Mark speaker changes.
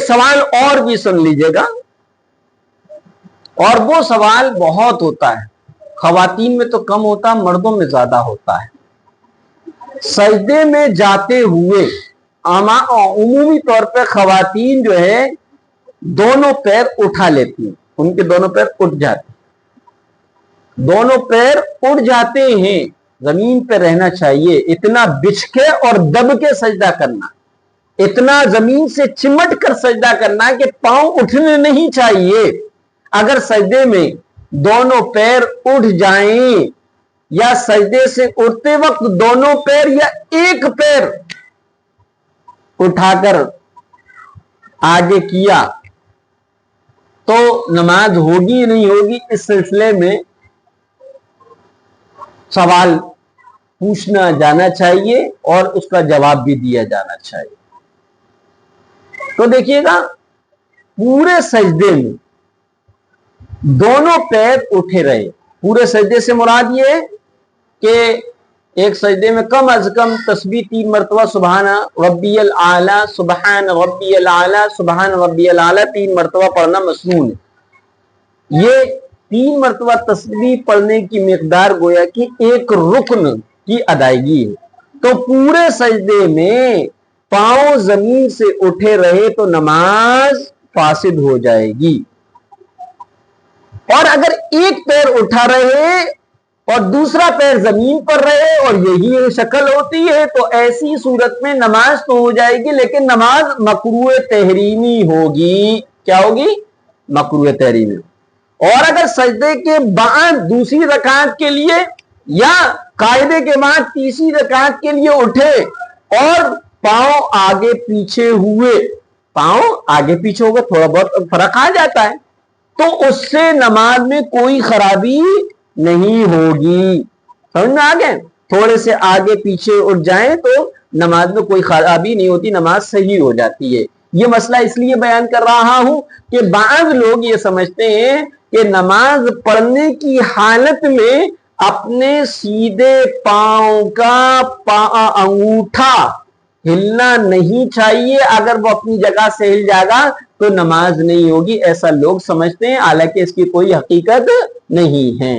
Speaker 1: ایک سوال اور بھی سن لیجئے گا، اور وہ سوال بہت ہوتا ہے، خواتین میں تو کم ہوتا، مردوں میں زیادہ ہوتا ہے۔ سجدے میں جاتے ہوئے عمومی طور پہ خواتین جو ہے دونوں پیر اٹھا لیتی ہیں، ان کے دونوں پیر اٹھ جاتے ہیں، دونوں پیر اٹھ جاتے ہیں۔ زمین پہ رہنا چاہیے، اتنا بچھ کے اور دب کے سجدہ کرنا، اتنا زمین سے چمٹ کر سجدہ کرنا کہ پاؤں اٹھنے نہیں چاہیے۔ اگر سجدے میں دونوں پیر اٹھ جائیں یا سجدے سے اٹھتے وقت دونوں پیر یا ایک پیر اٹھا کر آگے کیا تو نماز ہوگی یا نہیں ہوگی، اس سلسلے میں سوال پوچھنا جانا چاہیے اور اس کا جواب بھی دیا جانا چاہیے۔ تو دیکھیے گا پورے سجدے میں دونوں پیر اٹھے رہے، پورے سجدے سے مراد یہ ہے کہ ایک سجدے میں کم از کم تسبیح 3 مرتبہ سبحان ربی الاعلی، سبحان ربی الاعلی، سبحان ربی الاعلی 3 مرتبہ پڑھنا مسنون ہے۔ یہ 3 مرتبہ تسبیح پڑھنے کی مقدار گویا کہ ایک رکن کی ادائیگی ہے۔ تو پورے سجدے میں پاؤں زمین سے اٹھے رہے تو نماز فاسد ہو جائے گی، اور اگر ایک پیر اٹھا رہے اور دوسرا پیر زمین پر رہے اور یہی شکل ہوتی ہے تو ایسی صورت میں نماز تو ہو جائے گی لیکن نماز مکروہ تحریمی ہوگی۔ کیا ہوگی؟ مکروہ تحریمی۔ اور اگر سجدے کے بعد دوسری رکعت کے لیے یا قاعدے کے بعد تیسری رکعت کے لیے اٹھے اور پاؤں آگے پیچھے ہوئے، پاؤں آگے پیچھے ہو گئے، تھوڑا بہت فرق آ جاتا ہے، تو اس سے نماز میں کوئی خرابی نہیں ہوگی۔ سمجھ میں آ گئے؟ تھوڑے سے آگے پیچھے اٹھ جائیں تو نماز میں کوئی خرابی نہیں ہوتی، نماز صحیح ہو جاتی ہے۔ یہ مسئلہ اس لیے بیان کر رہا ہوں کہ بعض لوگ یہ سمجھتے ہیں کہ نماز پڑھنے کی حالت میں اپنے سیدھے پاؤں کا انگوٹھا ہلنا نہیں چاہیے، اگر وہ اپنی جگہ سے ہل جائے گا تو نماز نہیں ہوگی، ایسا لوگ سمجھتے ہیں، حالانکہ اس کی کوئی حقیقت نہیں ہے۔